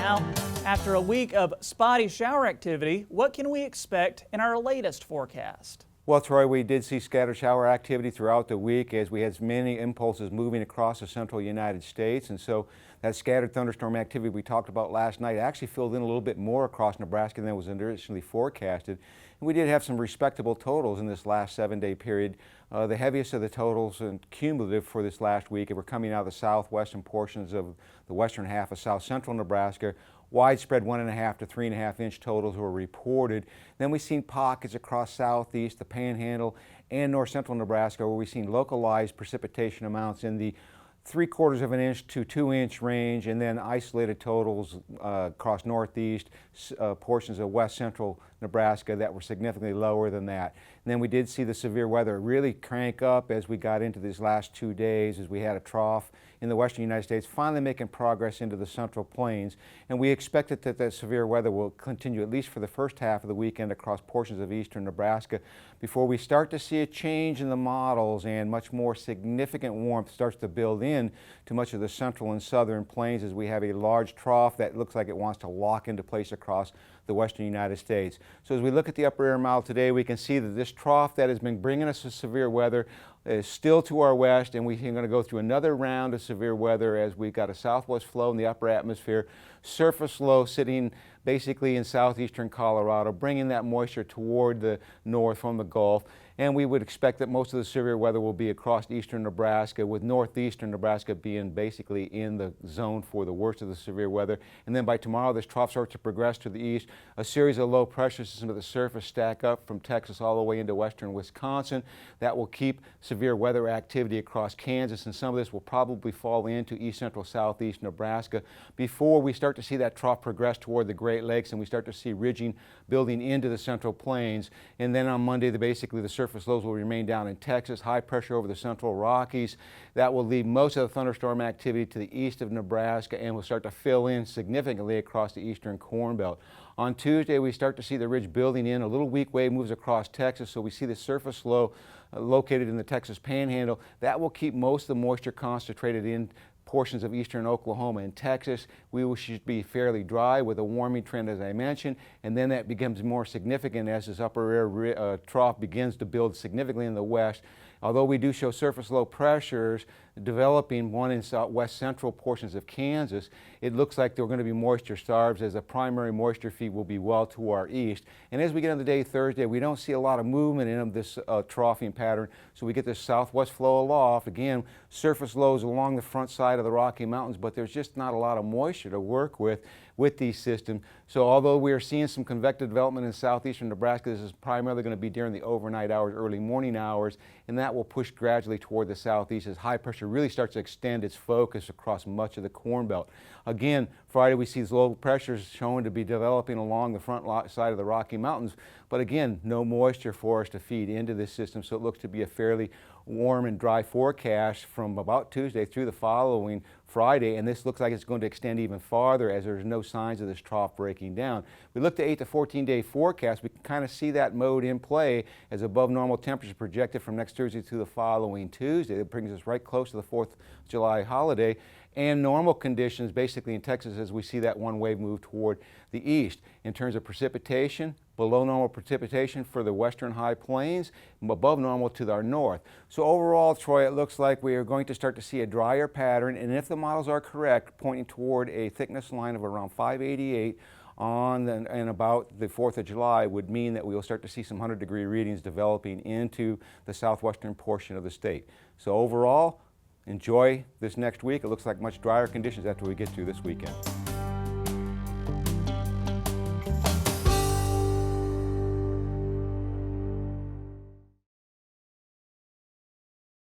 Now, after a week of spotty shower activity, what can we expect in our latest forecast? Well, Troy, we did see scattered shower activity throughout the week as we had many impulses moving across the central United States. And so that scattered thunderstorm activity we talked about last night actually filled in a little bit more across Nebraska than was initially forecasted. And we did have some respectable totals in this last 7-day period. The heaviest of the totals and cumulative for this last week were coming out of the southwestern portions of the western half of south central Nebraska. Widespread 1.5 to 3.5 inch totals were reported. Then we've seen pockets across southeast, the Panhandle, and north central Nebraska where we've seen localized precipitation amounts in the 3/4 of an inch to 2 inch range, and then isolated totals across northeast, portions of west central Nebraska that were significantly lower than that. And then we did see the severe weather really crank up as we got into these last 2 days, as we had a trough in the western United States finally making progress into the central plains. And we expected that the severe weather will continue at least for the first half of the weekend across portions of eastern Nebraska before we start to see a change in the models and much more significant warmth starts to build in to much of the central and southern plains as we have a large trough that looks like it wants to lock into place across the western United States. So as we look at the upper air mile today, we can see that this trough that has been bringing us the severe weather is still to our west, and we're going to go through another round of severe weather as we've got a southwest flow in the upper atmosphere, surface low sitting basically in southeastern Colorado, bringing that moisture toward the north from the Gulf. And we would expect that most of the severe weather will be across eastern Nebraska, with northeastern Nebraska being basically in the zone for the worst of the severe weather. And then by tomorrow, this trough starts to progress to the east. A series of low pressure systems at the surface stack up from Texas all the way into western Wisconsin. That will keep severe weather activity across Kansas, and some of this will probably fall into east central southeast Nebraska before we start to see that trough progress toward the Great Lakes and we start to see ridging building into the central plains. And then on Monday, basically the surface lows will remain down in Texas, high pressure over the central Rockies. That will leave most of the thunderstorm activity to the east of Nebraska and will start to fill in significantly across the eastern Corn Belt. On Tuesday, we start to see the ridge building in. A little weak wave moves across Texas, so we see the surface low located in the Texas Panhandle. That will keep most of the moisture concentrated in portions of eastern Oklahoma and Texas. We should be fairly dry with a warming trend, as I mentioned, and then that becomes more significant as this upper air trough begins to build significantly in the west. Although we do show surface low pressures developing, one in west central portions of Kansas, it looks like they're going to be moisture starved as the primary moisture feed will be well to our east. And as we get into the day Thursday, we don't see a lot of movement in this troughing pattern, so we get this southwest flow aloft. Again, surface lows along the front side of the Rocky Mountains, but there's just not a lot of moisture to work with these systems. So although we are seeing some convective development in southeastern Nebraska, this is primarily going to be during the overnight hours, early morning hours, and that will push gradually toward the southeast as high pressure really starts to extend its focus across much of the Corn Belt. Again, Friday we see these low pressures showing to be developing along the front side of the Rocky Mountains, but again, no moisture for us to feed into this system, so it looks to be a fairly warm and dry forecast from about Tuesday through the following Friday, and this looks like it's going to extend even farther as there's no signs of this trough breaking down. We looked at 8 to 14-day forecast. We can kind of see that mode in play as above normal temperatures projected from next Thursday to the following Tuesday. That brings us right close to the 4th of July holiday, and normal conditions basically in Texas as we see that one wave move toward the east. In terms of precipitation, below normal precipitation for the western high plains, above normal to our north. So overall, Troy, it looks like we are going to start to see a drier pattern, and if the models are correct, pointing toward a thickness line of around 588 on and about the 4th of July would mean that we will start to see some 100-degree readings developing into the southwestern portion of the state. So overall, enjoy this next week. It looks like much drier conditions after we get through this weekend.